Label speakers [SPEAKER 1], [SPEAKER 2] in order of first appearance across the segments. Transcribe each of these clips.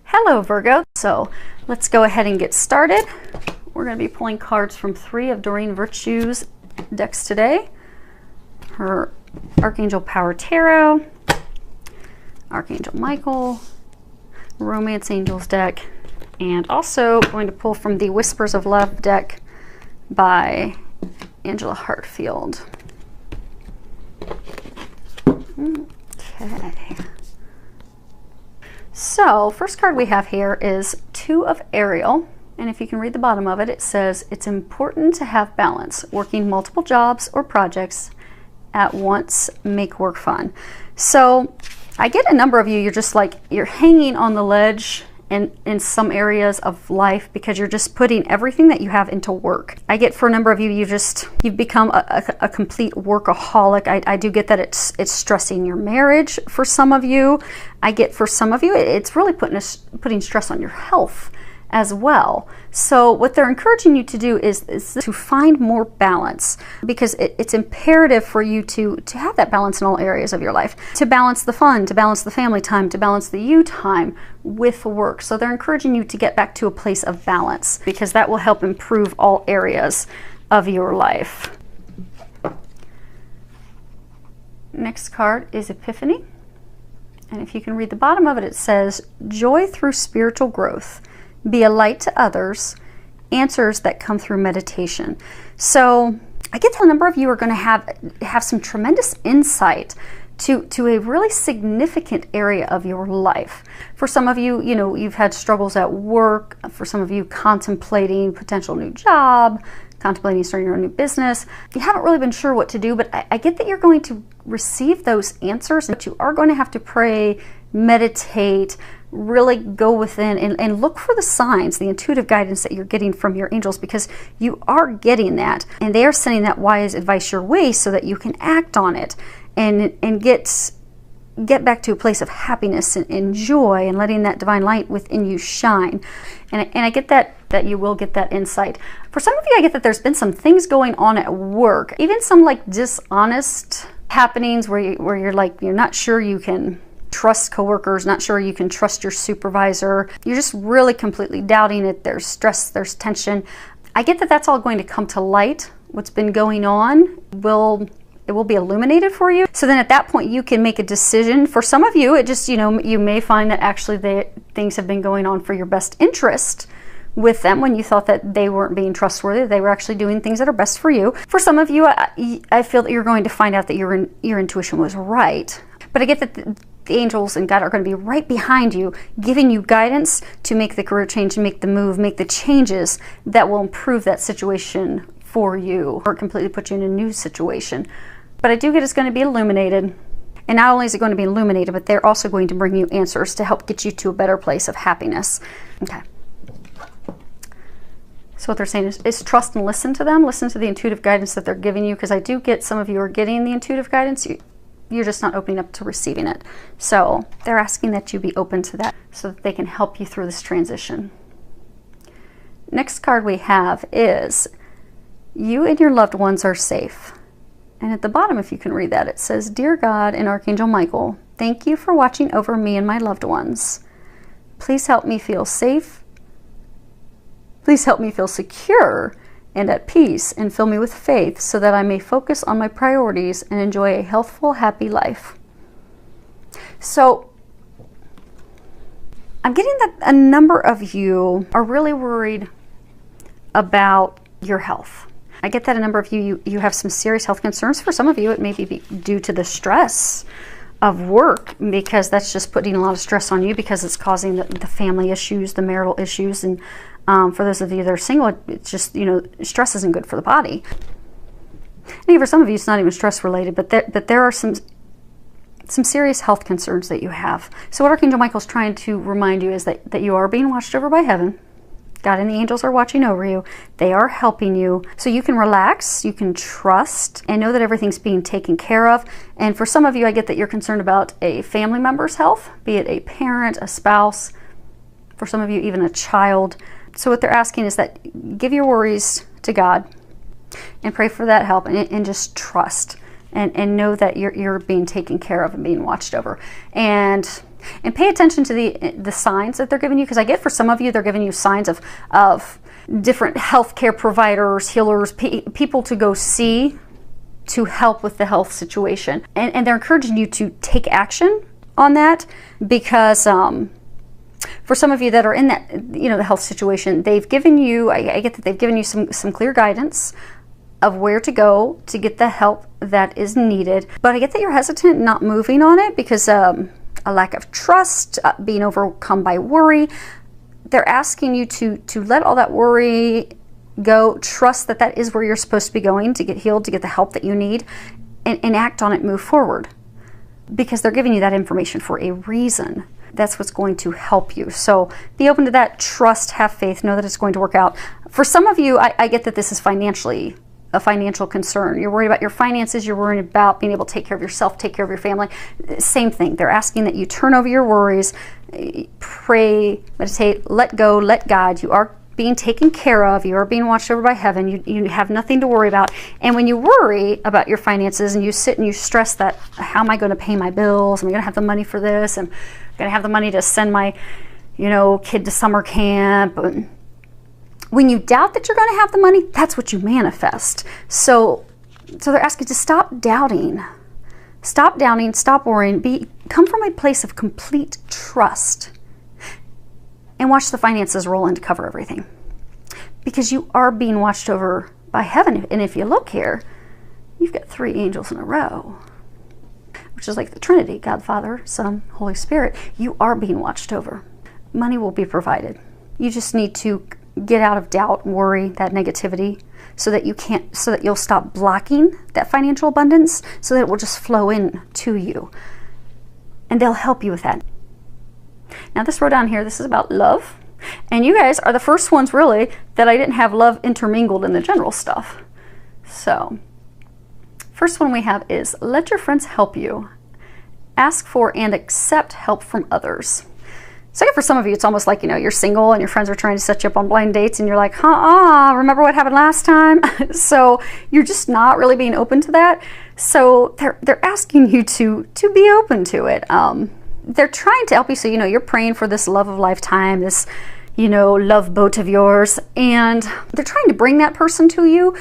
[SPEAKER 1] Hello Virgo. So let's go ahead and get started. We're going to be pulling cards from 3 of Doreen Virtue's decks today. Her Archangel Power Tarot, Archangel Michael, Romance Angels deck, and also going to pull from the Whispers of Love deck by Angela Hartfield. Okay. So, first card we have here is 2 of Ariel, and if you can read the bottom of it, it says, it's important to have balance. Working multiple jobs or projects at once make work fun. So, I get a number of you, you're just like, you're hanging on the ledge in some areas of life because you're just putting everything that you have into work. I get for a number of you, you've become a complete workaholic. I do get that it's stressing your marriage for some of you. I get for some of you, it's really putting stress on your health as well. So what they're encouraging you to do is to find more balance, because it's imperative for you to have that balance in all areas of your life, to balance the fun, to balance the family time, to balance the you time with work. So they're encouraging you to get back to a place of balance, because that will help improve all areas of your life. Next card is Epiphany, and if you can read the bottom of it, it says, joy through spiritual growth. Be a light to others, answers that come through meditation. So I get a number of you are going to have some tremendous insight to a really significant area of your life. For some of you, you've had struggles at work. For some of you, contemplating potential new job, contemplating starting your own new business. You haven't really been sure what to do, but I get that you're going to receive those answers, but you are going to have to pray, meditate, really go within and look for the signs, the intuitive guidance that you're getting from your angels, because you are getting that, and they are sending that wise advice your way so that you can act on it and get back to a place of happiness and joy, and letting that divine light within you shine. And I get that you will get that insight. For some of you, I get that there's been some things going on at work, even some like dishonest happenings where you're not sure you can trust coworkers, not sure you can trust your supervisor. You're just really completely doubting it. There's stress, there's tension. I get that that's all going to come to light. What's been going on will be illuminated for you. So then at that point you can make a decision. For some of you, it just, you may find that actually things have been going on for your best interest with them when you thought that they weren't being trustworthy. They were actually doing things that are best for you. For some of you, I feel that you're going to find out that your intuition was right. But I get that the angels and God are going to be right behind you, giving you guidance to make the career change, to make the move, make the changes that will improve that situation for you, or completely put you in a new situation. But I do get it's going to be illuminated. And not only is it going to be illuminated, but they're also going to bring you answers to help get you to a better place of happiness. Okay. So what they're saying is trust and listen to them. Listen to the intuitive guidance that they're giving you, because I do get some of you are getting the intuitive guidance. You're just not opening up to receiving it. So they're asking that you be open to that so that they can help you through this transition. Next card we have is, you and your loved ones are safe. And at the bottom, if you can read that, it says, Dear God and Archangel Michael, thank you for watching over me and my loved ones. Please help me feel safe. Please help me feel secure and at peace, and fill me with faith so that I may focus on my priorities and enjoy a healthful, happy life. So I'm getting that a number of you are really worried about your health. I get that a number of you have some serious health concerns. For some of you, it may be due to the stress of work, because that's just putting a lot of stress on you, because it's causing the family issues, the marital issues. And for those of you that are single, it's just, stress isn't good for the body. And for some of you, it's not even stress related, but there are some serious health concerns that you have. So what Archangel Michael's trying to remind you is that you are being watched over by heaven. God and the angels are watching over you. They are helping you. So you can relax, you can trust, and know that everything's being taken care of. And for some of you, I get that you're concerned about a family member's health, be it a parent, a spouse, for some of you, even a child. So what they're asking is that give your worries to God and pray for that help, and just trust and know that you're being taken care of and being watched over. And And pay attention to the signs that they're giving you, because I get for some of you, they're giving you signs of different healthcare providers, healers, people to go see to help with the health situation. And they're encouraging you to take action on that, because for some of you that are in that, the health situation, they've given you, I get that they've given you some clear guidance of where to go to get the help that is needed. But I get that you're hesitant not moving on it because a lack of trust, being overcome by worry. They're asking you to let all that worry go, trust that that is where you're supposed to be going to get healed, to get the help that you need, and act on it, move forward. Because they're giving you that information for a reason. That's what's going to help you. So be open to that, trust, have faith, know that it's going to work out. For some of you, I get that this is a financial concern. You're worried about your finances, you're worried about being able to take care of yourself, take care of your family. Same thing. They're asking that you turn over your worries, pray, meditate, let go, let God. You are being taken care of. You are being watched over by heaven. You have nothing to worry about. And when you worry about your finances and you sit and you stress that, how am I going to pay my bills? Am I going to have the money for this? Am I going to have the money to send my, kid to summer camp? When you doubt that you're going to have the money, that's what you manifest. So they're asking to stop doubting. Stop doubting, stop worrying. Come from a place of complete trust. And watch the finances roll in to cover everything. Because you are being watched over by heaven. And if you look here, you've got 3 angels in a row, which is like the Trinity, God, Father, Son, Holy Spirit. You are being watched over. Money will be provided. You just need to get out of doubt, worry, that negativity, so that you'll stop blocking that financial abundance, so that it will just flow in to you. And they'll help you with that. Now this row down here, this is about love. And you guys are the first ones really that I didn't have love intermingled in the general stuff. So, first one we have is let your friends help you. Ask for and accept help from others. So for some of you, it's almost like, you're single and your friends are trying to set you up on blind dates and you're like, remember what happened last time? So you're just not really being open to that. So they're asking you to be open to it. They're trying to help you. So, you're praying for this love of lifetime, this, love boat of yours. And they're trying to bring that person to you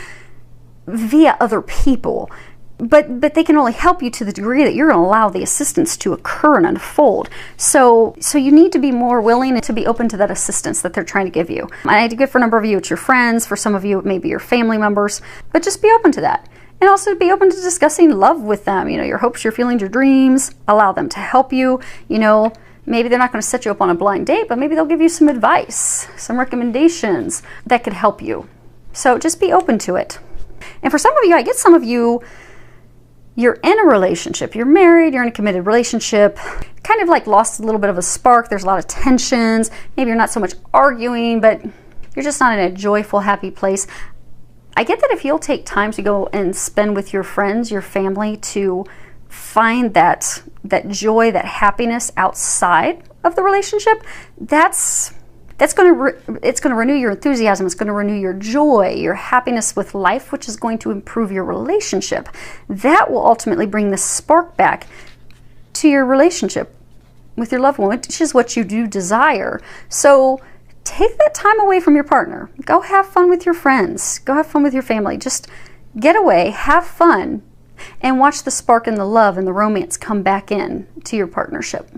[SPEAKER 1] via other people. But they can only help you to the degree that you're going to allow the assistance to occur and unfold. So you need to be more willing to be open to that assistance that they're trying to give you. And I get for a number of you, it's your friends. For some of you, it may be your family members. But just be open to that. And also be open to discussing love with them. Your hopes, your feelings, your dreams. Allow them to help you. Maybe they're not going to set you up on a blind date, but maybe they'll give you some advice, some recommendations that could help you. So just be open to it. And for some of you, I get some of you, you're in a relationship, you're married, you're in a committed relationship, kind of like lost a little bit of a spark. There's a lot of tensions. Maybe you're not so much arguing, but you're just not in a joyful, happy place. I get that if you'll take time to go and spend with your friends, your family, to find that joy, that happiness outside of the relationship, it's going to renew your enthusiasm. It's going to renew your joy, your happiness with life, which is going to improve your relationship. That will ultimately bring the spark back to your relationship with your loved one, which is what you do desire. So take that time away from your partner. Go have fun with your friends. Go have fun with your family. Just get away, have fun, and watch the spark and the love and the romance come back in to your partnership.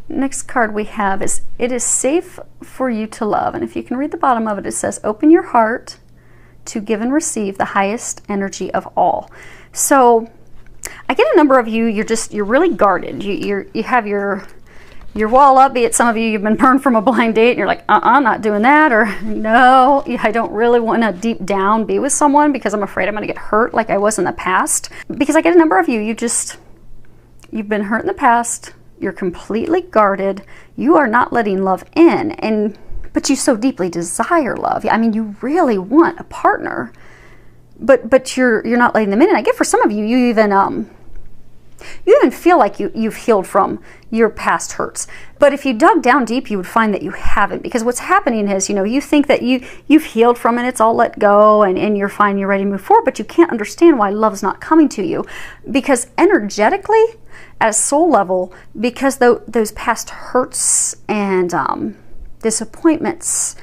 [SPEAKER 1] Next card we have is, it is safe for you to love. And if you can read the bottom of it, it says, open your heart to give and receive the highest energy of all. So I get a number of you, you're really guarded. You have your wall up, be it some of you've been burned from a blind date and you're like, not doing that, or no, I don't really want to deep down be with someone because I'm afraid I'm going to get hurt like I was in the past. Because I get a number of you, you've been hurt in the past. You're completely guarded. You are not letting love in, but you so deeply desire love. I mean, you really want a partner, but you're not letting them in. And I get for some of you, you even You even feel like you've healed from your past hurts. But if you dug down deep, you would find that you haven't, because what's happening is, you think that you've healed from it, it's all let go, and you're fine, you're ready to move forward, but you can't understand why love's not coming to you. Because energetically, at a soul level, because those past hurts and disappointments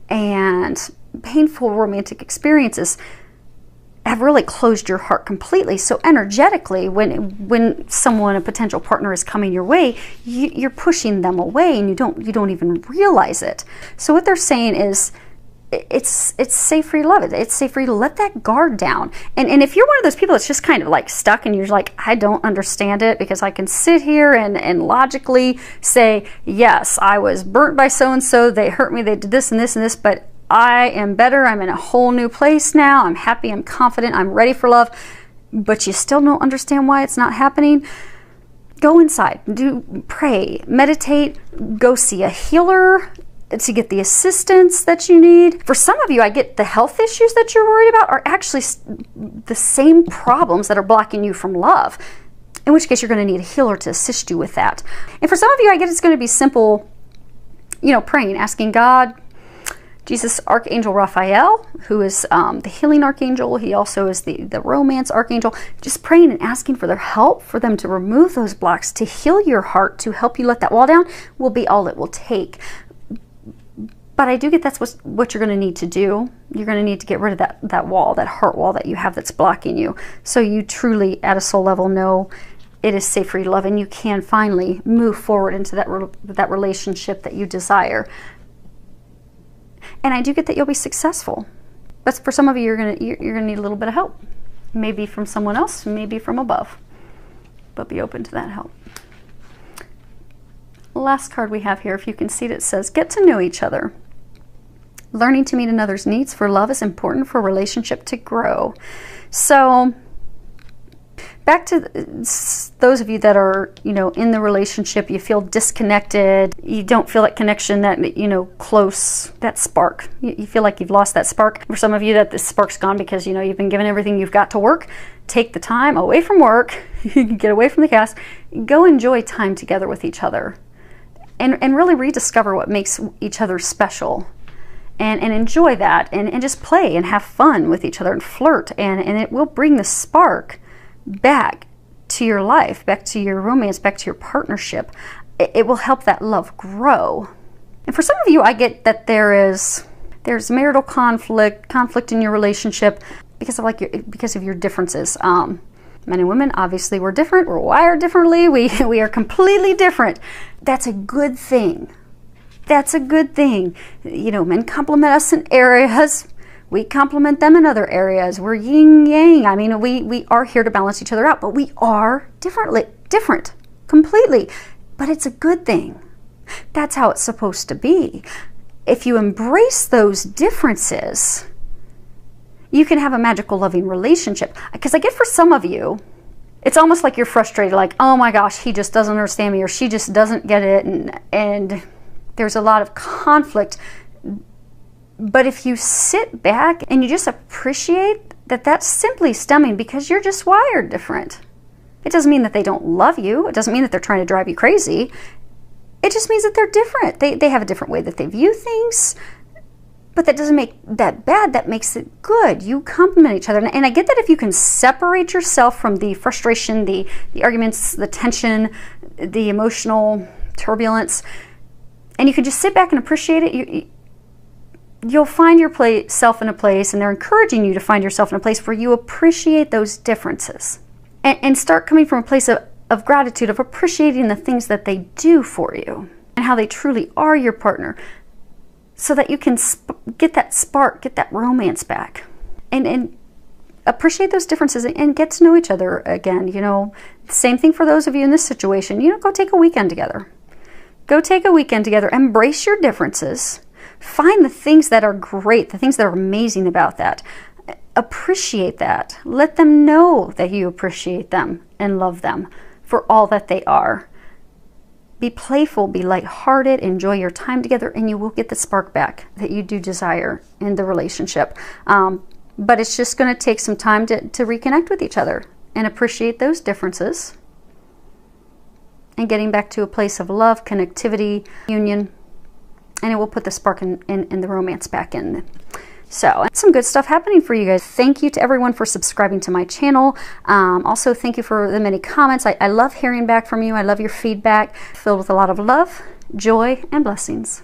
[SPEAKER 1] and painful romantic experiences have really closed your heart completely. So energetically, when someone, a potential partner, is coming your way, you're pushing them away, and you don't even realize it. So what they're saying is, it's safe for you to love it. It's safe for you to let that guard down. And if you're one of those people that's just kind of like stuck and you're like, I don't understand it, because I can sit here and logically say, yes, I was burnt by so-and-so, they hurt me, they did this and this and this, but I am better, I'm in a whole new place now, I'm happy, I'm confident, I'm ready for love, but you still don't understand why it's not happening. Go inside, pray, meditate, go see a healer to get the assistance that you need. For some of you, I get the health issues that you're worried about are actually the same problems that are blocking you from love, in which case you're going to need a healer to assist you with that. And for some of you, I get it's going to be simple, praying, asking God, Jesus, Archangel Raphael, who is the healing archangel. He also is the romance archangel. Just praying and asking for their help, for them to remove those blocks, to heal your heart, to help you let that wall down, will be all it will take. But I do get that's what you're going to need to do. You're going to need to get rid of that wall, that heart wall that you have that's blocking you. So you truly, at a soul level, know it is safe for you to love, and you can finally move forward into that relationship that you desire. And I do get that you'll be successful. But for some of you, you're gonna need a little bit of help. Maybe from someone else, maybe from above. But be open to that help. Last card we have here, if you can see it, says, get to know each other. Learning to meet another's needs for love is important for a relationship to grow. So back to those of you that are, in the relationship, you feel disconnected, you don't feel that connection, that, close, that spark. You feel like you've lost that spark. For some of you, that the spark's gone because, you've been given everything you've got to work. Take the time away from work, get away from the chaos, go enjoy time together with each other, and really rediscover what makes each other special. And enjoy that, and just play and have fun with each other and flirt, and it will bring the spark back to your life, back to your romance, back to your partnership. It will help that love grow. And for some of you, I get that there's marital conflict in your relationship because of your differences. Men and women, obviously, we're different. We're wired differently. We are completely different. That's a good thing. That's a good thing. Men complement us in areas. We complement them in other areas. We're yin yang. I mean, we are here to balance each other out, but we are different, completely. But it's a good thing. That's how it's supposed to be. If you embrace those differences, you can have a magical, loving relationship. Because I get for some of you, it's almost like you're frustrated, like, oh my gosh, he just doesn't understand me, or she just doesn't get it, and there's a lot of conflict. But if you sit back and you just appreciate that that's simply stemming because you're just wired different. It doesn't mean that they don't love you. It doesn't mean that they're trying to drive you crazy. It just means that they're different. They have a different way that they view things. But that doesn't make that bad. That makes it good. You complement each other. And I get that if you can separate yourself from the frustration, the arguments, the tension, the emotional turbulence, and you can just sit back and appreciate it, you'll find yourself in a place, and they're encouraging you to find yourself in a place where you appreciate those differences and start coming from a place of gratitude, of appreciating the things that they do for you and how they truly are your partner, so that you can get that spark, get that romance back, and appreciate those differences and get to know each other again. Same thing for those of you in this situation. Go take a weekend together. Go take a weekend together. Embrace your differences. Find the things that are great, the things that are amazing about that. Appreciate that. Let them know that you appreciate them and love them for all that they are. Be playful, be lighthearted, enjoy your time together, and you will get the spark back that you do desire in the relationship. But it's just going to take some time to reconnect with each other and appreciate those differences and getting back to a place of love, connectivity, union, and it will put the spark in the romance back in. So some good stuff happening for you guys. Thank you to everyone for subscribing to my channel. Also, thank you for the many comments. I love hearing back from you. I love your feedback, filled with a lot of love, joy, and blessings.